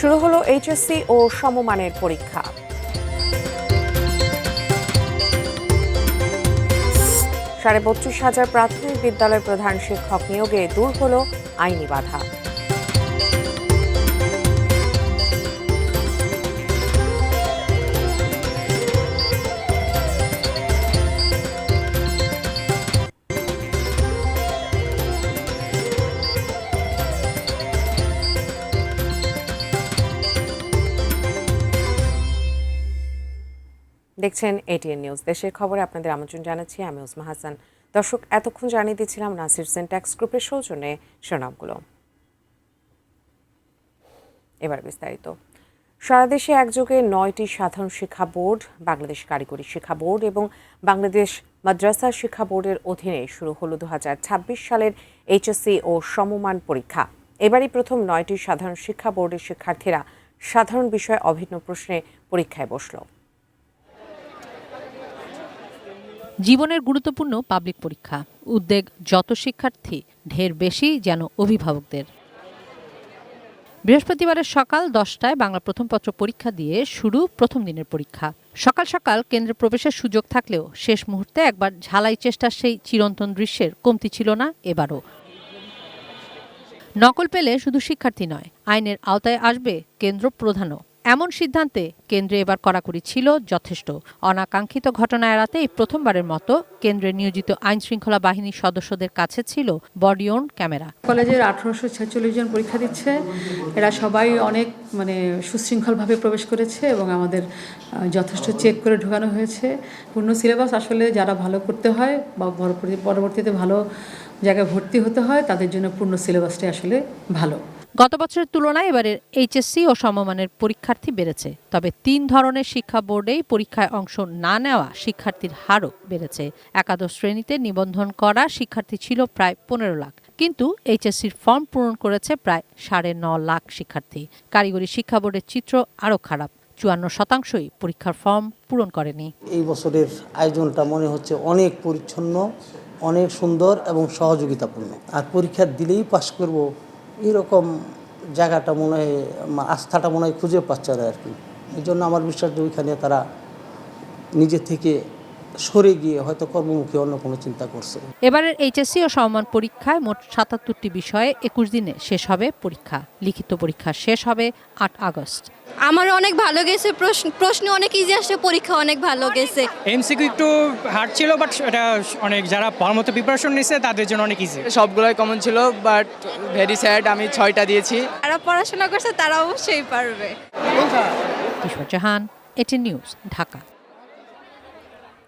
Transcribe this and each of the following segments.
শুরু হলো এইচএসসি ও সমমানের পরীক্ষা। ৩২,৫০০ প্রাথমিক বিদ্যালয় প্রধান শিক্ষক নিয়োগে দূর হলো আইনি বাধা। দেখছেন এটিএন নিউজ। দেশের খবরে আপনাদের আমন্ত্রণ জানাচ্ছি, আমি ওসমা হাসান। দর্শক, এতক্ষণ জানিয়ে দিচ্ছিলাম নাসির সিনট্যাক্স গ্রুপের সৌজন্যে শিরোনামগুলো। এবার বিস্তারিত। সারা দেশে একযোগে ৯টি সাধারণ শিক্ষা বোর্ড, বাংলাদেশ কারিগরি শিক্ষা বোর্ড এবং বাংলাদেশ মাদ্রাসা শিক্ষা বোর্ডের অধীনে শুরু হলো ২০২৬ সালের এইচএসসি ও সমমান পরীক্ষা। এবারই প্রথম ৯টি সাধারণ শিক্ষা বোর্ডের শিক্ষার্থীরা সাধারণ বিষয়ে অভিন্ন প্রশ্নে পরীক্ষায় বসল। জীবনের গুরুত্বপূর্ণ পাবলিক পরীক্ষা, উদ্বেগ যত শিক্ষার্থী, ঢের বেশি যেন অভিভাবকদের। বৃহস্পতিবারের সকাল 10টায় বাংলা প্রথম পত্র পরীক্ষা দিয়ে শুরু প্রথম দিনের পরীক্ষা। সকাল সকাল কেন্দ্রে প্রবেশের সুযোগ থাকলেও শেষ মুহূর্তে একবার ঝালাই চেষ্টার সেই চিরন্তন দৃশ্যের কমতি ছিল না এবারও। নকল পেলে শুধু শিক্ষার্থী নয়, আইনের আওতায় আসবে কেন্দ্র প্রধানও। এমন সিদ্ধান্তে কেন্দ্রে এবার কড়াকড়ি ছিল যথেষ্ট। অনাকাঙ্ক্ষিত ঘটনা এড়াতে এই প্রথমবারের মতো কেন্দ্রে নিয়োজিত আইন শৃঙ্খলা বাহিনীর সদস্যদের কাছে ছিল বডি ওন ক্যামেরা। কলেজের 1846 জন পরীক্ষা দিচ্ছে। এরা সবাই অনেক সুশৃঙ্খলভাবে প্রবেশ করেছে এবং আমাদের যথেষ্ট চেক করে ঢোকানো হয়েছে। পূর্ণ সিলেবাস আসলে যারা ভালো করতে হয় বা পরবর্তীতে ভালো জায়গায় ভর্তি হতে হয়, তাদের জন্য পূর্ণ সিলেবাসটাই আসলে ভালো। গত বছরের তুলনায় এবারের এইচএসসি ও সমমানের পরীক্ষার্থী বেড়েছে, তবে 3 ধরনের শিক্ষা বোর্ডেই পরীক্ষায় অংশ না নেওয়া শিক্ষার্থীর হারও বেড়েছে। একাদশ শ্রেণীতে নিবন্ধন করা শিক্ষার্থী ছিল প্রায় 15 লাখ, কিন্তু এইচএসসির ফর্ম পূরণ করেছে প্রায় 9.5 লাখ শিক্ষার্থী। কারিগরি শিক্ষা বোর্ডের চিত্র আরও খারাপ, 54%ই পরীক্ষার ফর্ম পূরণ করেনি। এই বছরের আয়োজনটা মনে হচ্ছে অনেক পরিচ্ছন্ন, অনেক সুন্দর এবং সহযোগিতাপূর্ণ। আর পরীক্ষা দিলেই পাস করব এরকম জায়গাটা মনে হয়, আস্থাটা মনে হয় খুঁজে পাচ্ছে না আর কি। এই জন্য আমার বিশ্বাস যে ওইখানে তারা নিজে থেকে সরে গিয়ে হয়তো কর্মমুখী অন্য কোনো চিন্তা করছে। এবারের এইচএসসি ও সমমান পরীক্ষায় মোট 77টি বিষয়ে 21 দিনে শেষ হবে পরীক্ষা। লিখিত পরীক্ষা শেষ হবে 8 আগস্ট। আমার অনেক ভালো গেছে, প্রশ্ন অনেক ইজি আসছে, পরীক্ষা অনেক ভালো গেছে। এমসিকিউ একটু হার্ড ছিল, বাট এটা অনেক যারা ভালো মতো প্রিপারেশন নিছে তাদের জন্য অনেক ইজি। সবগুলোই কমন ছিল, বাট ভেরি স্যাড আমি 6টা দিয়েছি। যারা পড়াশোনা করছে তারা অবশ্যই পারবে। কিশোর জাহান, এটিএন নিউজ, ঢাকা।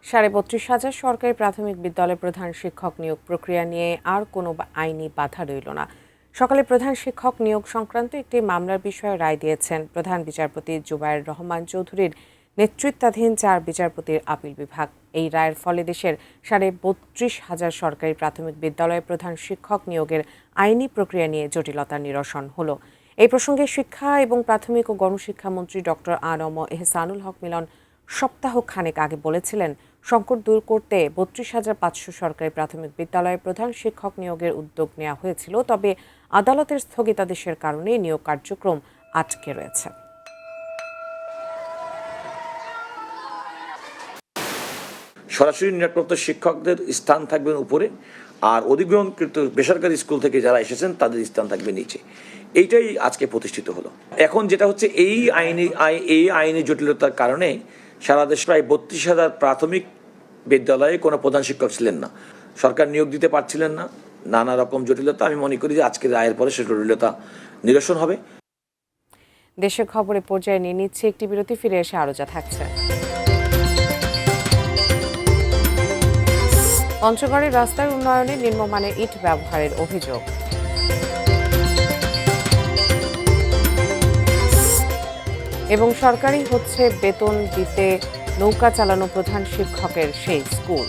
৩২,৫০ সরকারি প্রাথমিক বিদ্যালয় প্রধান শিক্ষক নিয়োগ প্রক্রিয়া নিয়ে আর কোনো আইনি বাধা রইল না। সকালে প্রধান শিক্ষক নিয়োগ সংক্রান্ত একটি মামলার বিষয়ে রায় দিয়েছেন প্রধান বিচারপতি জুবায়ের রহমান চৌধুরীর নেতৃত্বাধীন 4 বিচারপতির আপিল বিভাগ। এই রায়ের ফলে দেশের ৩২,৫০ সরকারি প্রাথমিক বিদ্যালয়ে প্রধান শিক্ষক নিয়োগের আইনি প্রক্রিয়া নিয়ে জটিলতার নিরসন হলো। এই প্রসঙ্গে শিক্ষা এবং প্রাথমিক ও গণশিক্ষা মন্ত্রী ডক্টর আ.ন.ম এহসানুল হক মিলন সপ্তাহ খানেক আগে বলেছিলেন, সংকট দূর করতে ৩২,৫০০ সরকারি প্রাথমিক বিদ্যালয়ে প্রধান শিক্ষক নিয়োগের উদ্যোগ নেওয়া হয়েছিল, তবে আদালতের স্থগিতাদেশের কারণে নিয়োগ কার্যক্রম আটকে রয়েছে। সরাসরি নিয়োগপ্রাপ্ত শিক্ষকদের স্থান থাকবেন উপরে, আর অধিগ্রহণকৃত বেসরকারি স্কুল থেকে যারা এসেছেন তাদের স্থান থাকবে নিচে। এইটাই আজকে প্রতিষ্ঠিত হলো। এখন যেটা হচ্ছে, এই আইনি জটিলতার কারণে সারা দেশে প্রায় ৩২,০০০ প্রাথমিক বিদ্যালয়ে কোনো প্রধান শিক্ষক ছিলেন না, সরকার নিয়োগ দিতে পারছিলেন না, নানা রকম জটিলতা। আমি মনে করি যে আজকের রায়ের পরে সে জটিলতা নিরসন হবে। দেশের খবরে পর্যায়ে নিয়ে নিচ্ছে একটি বিরতি, ফিরে এসে আরও যা থাকছে। পঞ্চগড়ের রাস্তার উন্নয়নে নিম্নমানের ইট ব্যবহারের অভিযোগ। এবং সরকারি হচ্ছে বেতন দিতে নৌকা চালানো প্রধান শিক্ষকের সেই স্কুল।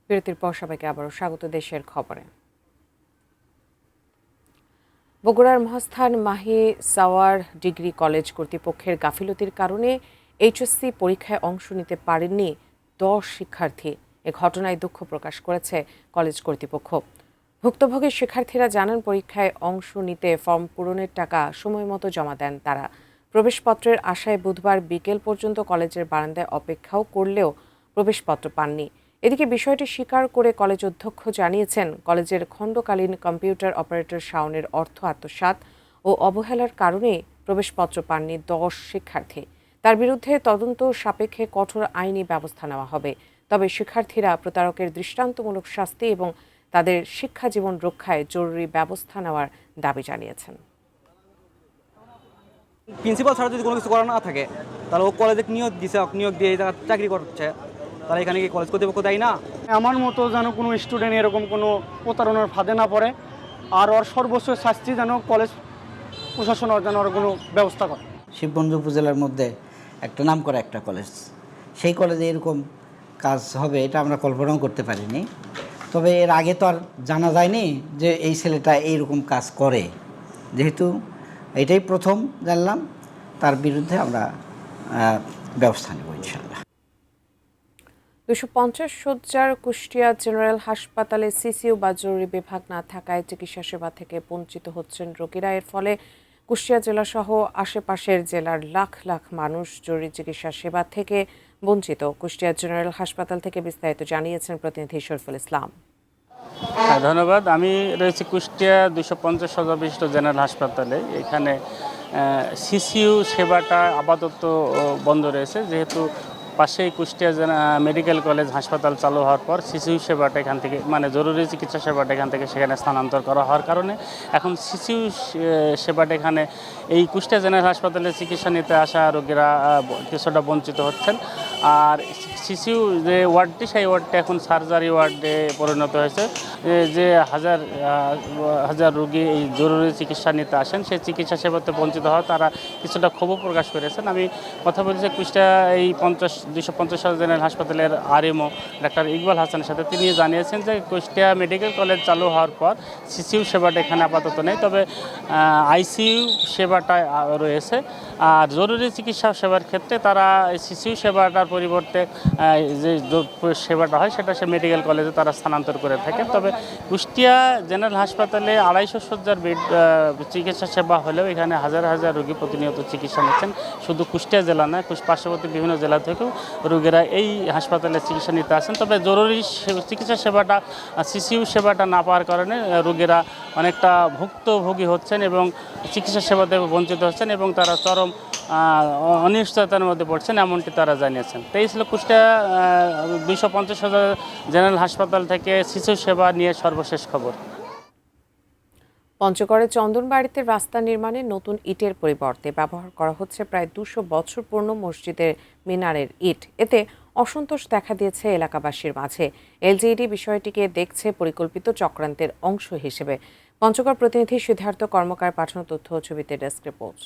বিরতির পর সবাইকে আবারও স্বাগত দেশের খবরে। বগুড়ার মহাস্থান মাহি সাওয়ার ডিগ্রি কলেজ কর্তৃপক্ষের গাফিলতির কারণে এইচএসসি পরীক্ষায় অংশ নিতে পারেননি 10 শিক্ষার্থী। এ ঘটনায় দুঃখ প্রকাশ করেছে কলেজ কর্তৃপক্ষ। ভুক্তভোগী শিক্ষার্থীরা জানান, পরীক্ষায় অংশ নিতে ফর্ম পূরণের টাকা সময়মতো জমা দেন তারা। প্রবেশপত্রের আশায় বুধবার বিকেল পর্যন্ত কলেজের বারান্দায় অপেক্ষাও করলেও প্রবেশপত্র পাননি। এদিকে বিষয়টি স্বীকার করে কলেজ অধ্যক্ষ জানিয়েছেন, কলেজের খণ্ডকালীন কম্পিউটার অপারেটর শাওনের অর্থ আত্মসাৎ ও অবহেলার কারণে প্রবেশপত্র পাননি 10 শিক্ষার্থী। তার বিরুদ্ধে তদন্ত সাপেক্ষে কঠোর আইনি ব্যবস্থা নেওয়া হবে। তবে শিক্ষার্থীরা প্রতারকের দৃষ্টান্তমূলক শাস্তি এবং তাদের শিক্ষা জীবন রক্ষায় জরুরি ব্যবস্থা নেওয়ার দাবি জানিয়েছেন। প্রিন্সিপাল ছাড়া যদি কোনো কিছু করা না থাকে, তাহলে ও কলেজে নিয়োগ দিছে, নিয়োগ দিয়ে চাকরি করছে, তাহলে এখানে কি কলেজ কর্তৃপক্ষ দেয় না? আমার মতো যেন কোনো স্টুডেন্ট এরকম কোনো প্রতারণার ফাঁদে না পড়ে, আর ওর সর্বোচ্চ শাস্তি যেন কলেজ প্রশাসন যেন ওর কোনো ব্যবস্থা করে। শিবগঞ্জ উপজেলার মধ্যে একটা নামকরা একটা কলেজ, সেই কলেজে এরকম কাজ হবে এটা আমরা কল্পনাও করতে পারিনি। তবে এর আগে তো আর জানা যায়নি যে এই ছেলেটা এইরকম কাজ করে, যেহেতু এটাই প্রথম জানলাম, তার বিরুদ্ধে আমরা ব্যবস্থা নেব ইনশাআল্লাহ। 250 শয্যার কুষ্টিয়া জেনারেল হাসপাতালে সিসিইউ বা জরুরি বিভাগ না থাকায় চিকিৎসা সেবা থেকে বঞ্চিত হচ্ছেন রোগীরা। এর ফলে কুষ্টিয়া জেলাসহ আশেপাশের জেলার লাখ লাখ মানুষ জরুরি চিকিৎসা সেবা থেকে বঞ্চিত। কুষ্টিয়া জেনারেল হাসপাতাল থেকে বিস্তারিত জানিয়েছেন প্রতিনিধি শরীফুল ইসলাম। ধন্যবাদ। আমি রয়েছি কুষ্টিয়া 250 শয্যা বিশিষ্ট জেনারেল হাসপাতালে। এখানে সিসিইউ সেবাটা আপাতত বন্ধ রয়েছে, যেহেতু পাশেই কুষ্টিয়া মেডিকেল কলেজ হাসপাতাল চালু হওয়ার পর সিসিইউ সেবাটা এখান থেকে, মানে জরুরি চিকিৎসা সেবাটা এখান থেকে সেখানে স্থানান্তর করা হওয়ার কারণে এখন সিসিইউ সেবাটা এখানে এই কুষ্টিয়া জেনারেল হাসপাতালে চিকিৎসা নিতে আসা রোগীরা কিছুটা বঞ্চিত হচ্ছেন। আর সিসিইউ যে ওয়ার্ডটি, সেই ওয়ার্ডটি এখন সার্জারি ওয়ার্ডে পরিণত হয়েছে। যে হাজার হাজার রোগী এই জরুরি চিকিৎসা নিতে আসেন, সেই চিকিৎসা সেবাতে বঞ্চিত হওয়া তারা কিছুটা ক্ষোভ প্রকাশ করেছেন। আমি কথা বলেছি কুষ্টিয়া এই 250 শয্যা জেনারেল হাসপাতালের আরএমও ডাক্তার ইকবাল হাসানের সাথে। তিনি জানিয়েছেন যে কুষ্টিয়া মেডিকেল কলেজ চালু হওয়ার পর সিসিইউ সেবাটা এখানে আপাতত নেই, তবে আইসিইউ সেবাটা রয়েছে। আর জরুরি চিকিৎসা সেবার ক্ষেত্রে তারা সিসিইউ সেবাটার পরিবর্তে যে সেবাটা হয় সেটা সে মেডিকেল কলেজে তারা স্থানান্তর করে থাকেন। তবে কুষ্টিয়া জেনারেল হাসপাতালে 250 শয্যার বেড চিকিৎসা সেবা হলেও এখানে হাজার হাজার রোগী প্রতিনিয়ত চিকিৎসা নিচ্ছেন। শুধু কুষ্টিয়া জেলা নয়, পার্শ্ববর্তী বিভিন্ন জেলা থেকেও রোগীরা এই হাসপাতালে চিকিৎসা নিতে আসেন। তবে জরুরি চিকিৎসা সেবাটা, সিসিইউ সেবাটা না পাওয়ার কারণে রোগীরা অনেকটা ভুক্তভোগী হচ্ছেন এবং চিকিৎসা সেবা থেকে বঞ্চিত হচ্ছেন এবং তারা চরম অনিশ্চয়তার মধ্যে পড়ছেন, এমনটি তারা জানিয়েছেন। তো এই ছিল কুষ্টিয়া 250 শয্যা জেনারেল হাসপাতাল থেকে সিসিইউ সেবা নিয়ে সর্বশেষ খবর। পঞ্চগড়ে চন্দনবাড়িতে রাস্তা নির্মাণে নতুন ইটের পরিবর্তে ব্যবহার করা হচ্ছে প্রায় 200 বছর পুরনো মসজিদের মিনারের ইট। এতে অসন্তোষ দেখা দিয়েছে এলাকাবাসীর মাঝে। এলজিইডি বিষয়টিকে দেখছে পরিকল্পিত চক্রান্তের অংশ হিসেবে। পঞ্চগড় প্রতিনিধি সিদ্ধার্থ কর্মকার পাঠানো তথ্য ও ছবিতে ডেস্ক রিপোর্ট।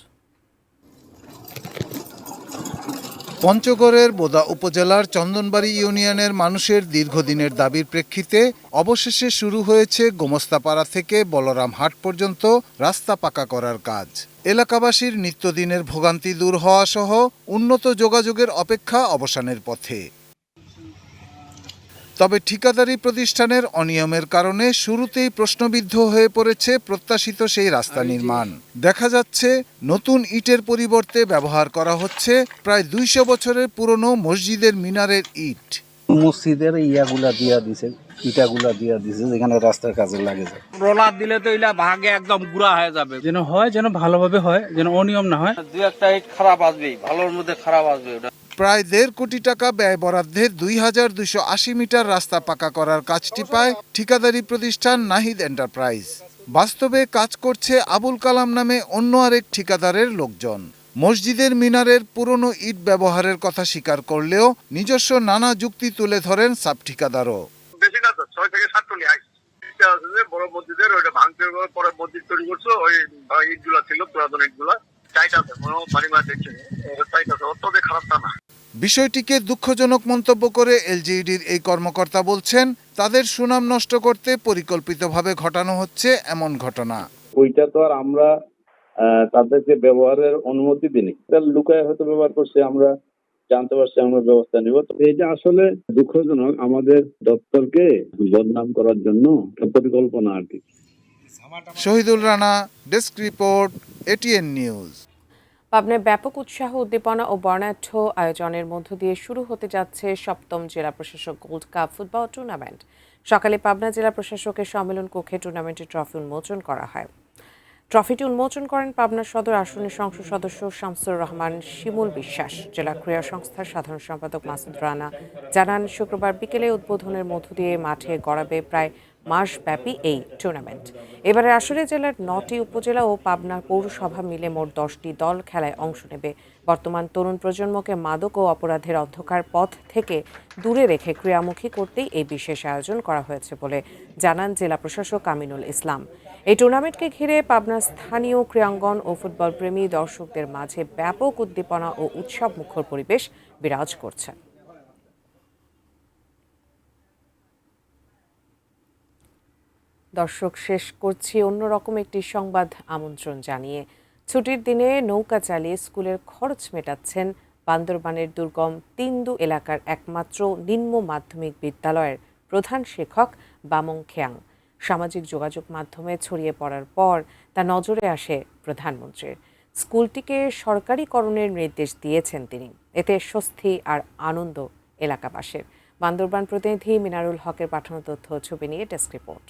পঞ্চগড়ের বোদা উপজেলার চন্দনবাড়ি ইউনিয়নের মানুষের দীর্ঘদিনের দাবির প্রেক্ষিতে অবশেষে শুরু হয়েছে গোমস্তাপাড়া থেকে বলরাম হাট পর্যন্ত রাস্তা পাকা করার কাজ। এলাকাবাসীর নিত্যদিনের ভোগান্তি দূর হওয়া সহ উন্নত যোগাযোগের অপেক্ষা অবসানের পথে। তবে ঠিকাদারি প্রতিষ্ঠানের অনিয়মের কারণে শুরুতেই প্রশ্নবিদ্ধ হয়ে পড়েছে প্রত্যাশিত সেই রাস্তা নির্মাণ। দেখা যাচ্ছে নতুন ইটের পরিবর্তে ব্যবহার করা হচ্ছে প্রায় 200 বছরের পুরনো মসজিদের মিনারের ইট। মসজিদের ইটাগুলা দিয়া দিছে যেখানে রাস্তার কাজে লাগে যায়। রোলার দিলে তো ইলা ভাগে একদম গুড়া হয়ে যাবে। যেন হয়, যেন ভালোভাবে হয়, যেন অনিয়ম না হয়। দুই একটা ইট খারাপ আসবেই, ভালোর মধ্যে খারাপ আসবে। প্রায় 1.5 কোটি টাকা ব্যয় বরাদ্দে 2280 মিটার রাস্তা পাকা করার কাজটি পায় ঠিকাদারি প্রতিষ্ঠান নাহিদ এন্টারপ্রাইজ। বাস্তবে কাজ করছে আবুল কালাম নামে অন্য আরেক ঠিকাদারের লোকজন। মসজিদের মিনারের পুরনো ইট ব্যবহারের কথা স্বীকার করলেও নিজস্ব নানা যুক্তি তুলে ধরেন সাব ঠিকাদারও। বেশি না তো, 6 থেকে 7 টনি বড় মসজিদের ওইটা ভাঙতে পরে মসজিদ তৈরি করছো। ওই ইটগুলা ছিল পুরাতন ইটগুলা, চাইটা আছে পানি মাছ দেখছে, চাইটা আছে, অত খারাপ তা না। বিষয়টিকে দুঃখজনক মন্তব্য করে এলজিইডির এই কর্মকর্তা বলছেন, তাদের সুনাম নষ্ট করতে পরিকল্পিতভাবে ঘটানো হচ্ছে এমন ঘটনা। ওইটা তো আর আমরা তাদেরকে ব্যবহারের অনুমতি দিইনি, লুকায় হয়তো ব্যবহার করছে, আমরা জানতে পারছি, আমরা ব্যবস্থা নিব। তো এটা আসলে দুঃখজনক, আমাদের দপ্তরকে বদনাম করার জন্য পরিকল্পনা আর কি। Shahidul Rana, desk report, ATN news. পাবনায় ব্যাপক উৎসাহ, উদ্দীপনা ও বর্ণাঢ্য আয়োজনের মধ্য দিয়ে শুরু হতে যাচ্ছে 7ম জেলা প্রশাসক গোল্ড কাপ ফুটবল টুর্নামেন্ট। সকালে পাবনা জেলা প্রশাসকের সম্মেলন কক্ষে টুর্নামেন্টের ট্রফি উন্মোচন করা হয়। ট্রফিটি উন্মোচন করেন পাবনা সদর আসনের সংসদ সদস্য শামসুর রহমান শিমুল বিশ্বাস। জেলা ক্রীড়া সংস্থার সাধারণ সম্পাদক মাসুদ রানা জানান, শুক্রবার বিকেলে উদ্বোধনের মধ্য দিয়ে মাঠে গড়াবে প্রায় মাসব্যাপী এই টুর্নামেন্ট। এবারের আসরে জেলার 9টি উপজেলা ও পাবনা পৌরসভা মিলে মোট 10টি দল খেলায় অংশ নেবে। বর্তমান তরুণ প্রজন্মকে মাদক ও অপরাধের অন্ধকার পথ থেকে দূরে রেখে ক্রীড়ামুখী করতেই এই বিশেষ আয়োজন করা হয়েছে বলে জানান জেলা প্রশাসক আমিনুল ইসলাম। এই টুর্নামেন্টকে ঘিরে পাবনার স্থানীয় ক্রীড়াঙ্গন ও ফুটবল প্রেমী দর্শকদের মাঝে ব্যাপক উদ্দীপনা ও উৎসব মুখর পরিবেশ বিরাজ করছে। দর্শক, শেষ করছি অন্যরকম একটি সংবাদ আমন্ত্রণ জানিয়ে। ছুটির দিনে নৌকা চালিয়ে স্কুলের খরচ মেটাচ্ছেন বান্দরবানের দুর্গম তিন্দু এলাকার একমাত্র নিম্ন মাধ্যমিক বিদ্যালয়ের প্রধান শিক্ষক বামং খেয়াং। সামাজিক যোগাযোগ মাধ্যমে ছড়িয়ে পড়ার পর তা নজরে আসে প্রধানমন্ত্রীর। স্কুলটিকে সরকারিকরণের নির্দেশ দিয়েছেন তিনি। এতে স্বস্তি আর আনন্দ এলাকাবাসীর। বান্দরবান প্রতিনিধি মিনারুল হকের পাঠানো তথ্য ছবি নিয়ে ডেস্ক রিপোর্ট।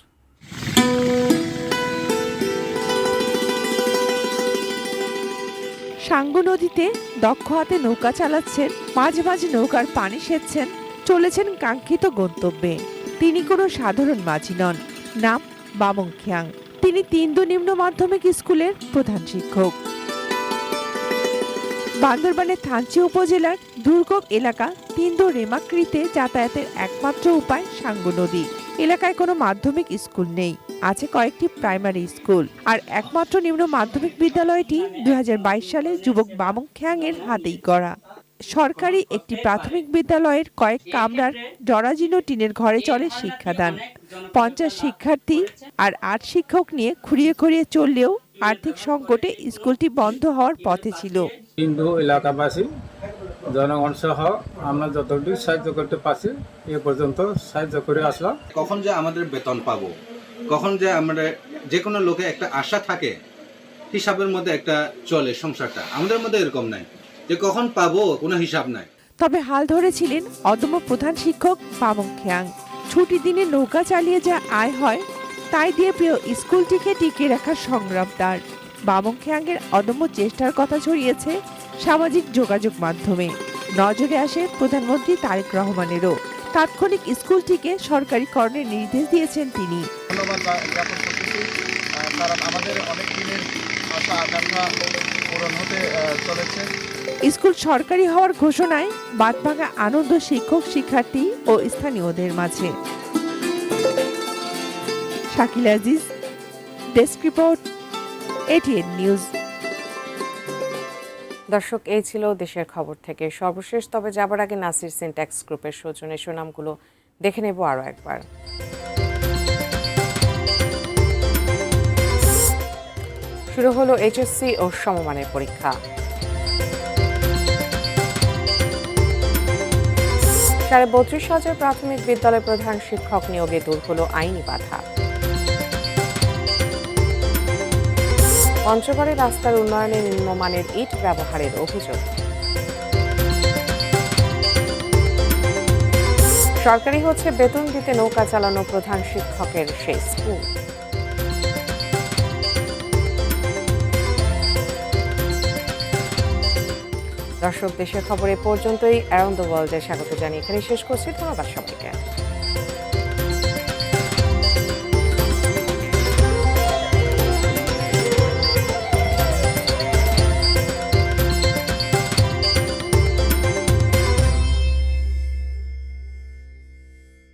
সাঙ্গু নদীতে দক্ষ হাতে নৌকা চালাচ্ছেন, মাঝে মাঝে নৌকার পানি সেচছেন, চলেছেন কাঙ্ক্ষিত গন্তব্যে। তিনি কোনো সাধারণ মাঝি নন, নাম বামং খেয়াং। তিনি তিন্দু নিম্ন মাধ্যমিক স্কুলের প্রধান শিক্ষক। বান্দরবানের থানচি উপজেলার দুর্গম এলাকা তিন্দু রেমাকৃতে যাতায়াতের একমাত্র উপায় সাঙ্গু নদী। এলাকায় কোনো মাধ্যমিক স্কুল নেই, আছে কয়েকটি প্রাইমারি স্কুল। আর একমাত্র নিম্ন মাধ্যমিক বিদ্যালয়টি 2022 সালে যুবক বামং খেয়াং এর হাতেই গড়া। সরকারি একটি প্রাথমিক বিদ্যালয়ের কয়েক কামরার জরাজীর্ণ টিনের ঘরে চলে শিক্ষাদান। 50 শিক্ষার্থী আর 8 শিক্ষক নিয়ে খুঁড়িয়ে খুঁড়িয়ে চললেও আর্থিক সংকটে স্কুলটি বন্ধ হওয়ার পথে ছিল। হিন্দু এলাকাবাসী জনগণ সহ আমরা যতটুকু সাহায্য করতে পারছি এ পর্যন্ত সাহায্য করে আসলাম। কখন যে আমাদের বেতন পাবো, কখন যে আমরা যে কোনো লোকে একটা আশা থাকে, হিসাবের মধ্যে একটা চলে সংসারটা। আমাদের মধ্যে এরকম নাই যে কখন পাবো, কোনো হিসাব নাই। তবে হাল ধরেছিলেন অদম্য প্রধান শিক্ষক বামং খেয়াং। ছুটির দিনে নৌকা চালিয়ে যা আয় হয় তাই দিয়ে প্রিয় স্কুলটিকে টিকিয়ে রাখার সংগ্রাম তার। বামং খেয়াং এর অদম্য চেষ্টার কথা ছড়িয়েছে সামাজিক যোগাযোগ মাধ্যমে। নজরে আসে প্রধানমন্ত্রী তারেক রহমানেরও। তাৎক্ষণিক স্কুলটিকে সরকারিকরণের নির্দেশ দিয়েছেন তিনি। ধন্যবাদ জ্ঞাপন করতেছি, কারণ আমাদের অনেক দিনের আশা আকাঙ্ক্ষা পূরণ হতে চলেছে। স্কুল সরকারি হওয়ার ঘোষণায় বাদভাঙা আনন্দ শিক্ষক, শিক্ষার্থী ও স্থানীয়দের মাঝে। Shakil Aziz, desk report, ATN news. দর্শক, এই ছিল দেশের খবর থেকে সর্বশেষ। তবে যাবার আগে নাসির সিনট্যাক্স গ্রুপের সৌজন্যে সুনামগুলো দেখে নেব আরও একবার। শুরু হলো এইচএসসি ও সমমানের পরীক্ষা। 32,500 প্রাথমিক বিদ্যালয় প্রধান শিক্ষক নিয়োগে দূর হলো আইনি বাধা। পঞ্চগড়ে রাস্তার উন্নয়নে নিম্নমানের ইট ব্যবহারের অভিযোগ। সরকারি হচ্ছে বেতন দিতে নৌকা চালানো প্রধান শিক্ষকের সেই স্কুল। দর্শক, দেশের খবর এ পর্যন্তই। অ্যারাউন্ড দ্য ওয়ার্ল্ডে স্বাগত জানিয়ে এখানে শেষ করছি। ধন্যবাদ সবাইকে।